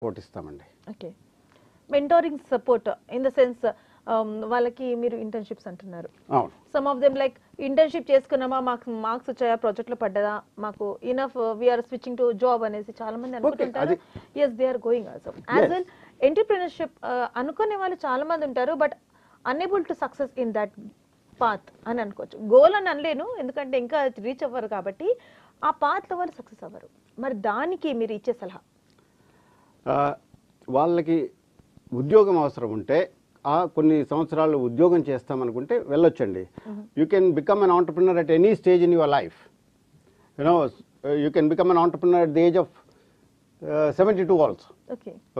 పోటిస్తామండి. Okay. Mentoring support in the sense వాళ్ళకి మీరు internships అంటున్నారు. అవును. Some of them like internship చేసుకున్నామా, మాకు మార్క్స్ వచ్చాయా, ప్రాజెక్ట్లో పడ్డదా, మాకు enough we're switching to job అనేసి చాలా మంది అనుకుంటుంటారు. Yes, they are going also as well. Entrepreneurship అనుకునే వాళ్ళు చాలా మంది ఉంటారు, but unable to success in that path అని అనుకోవచ్చు. గోల్ అని అనలేను, ఎందుకంటే ఇంకా రీచ్ అవ్వరు కాబట్టి ఆ పాత్లో వాళ్ళు సక్సెస్ అవ్వరు. మరి దానికి మీరు ఇచ్చే సలహా? వాళ్ళకి ఉద్యోగం అవసరం ఉంటే కొన్ని సంవత్సరాలు ఉద్యోగం చేస్తామనుకుంటే వెళ్ళొచ్చండి. You can become an entrepreneur at any stage in your life. You can become an entrepreneur at the age of 72 also.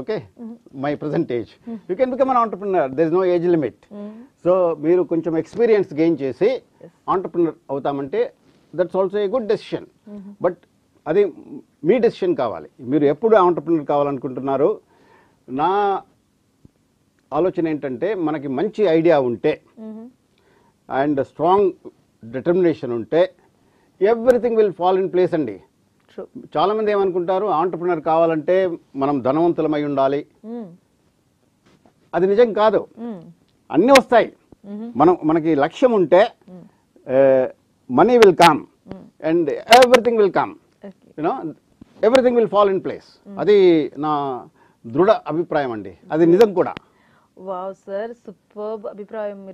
Okay. My present age. You can become an entrepreneur. There is no age limit. So మీరు కొంచెం experience gain చేసి entrepreneur అవుతామంటే that's also a good decision. But అది మీ decision కావాలి. మీరు ఎప్పుడు entrepreneur కావాలనుకుంటున్నారు? నా ఆలోచన ఏంటంటే మనకి మంచి ఐడియా ఉంటే అండ్ స్ట్రాంగ్ డిటర్మినేషన్ ఉంటే everything will fall in place అండి. చాలా మంది ఏమనుకుంటారు, ఆంటర్‌ప్రెన్యూర్ కావాలంటే మనం ధనవంతులమై ఉండాలి. అది నిజం కాదు. అన్నీ వస్తాయి. మనకి లక్ష్యం ఉంటే money will come and everything will come. Everything will fall in place. అది నా దృఢ అభిప్రాయం అండి. అది నిజం కూడా. వావ్ సార్, సూపర్బ్ అభిప్రాయం మీరు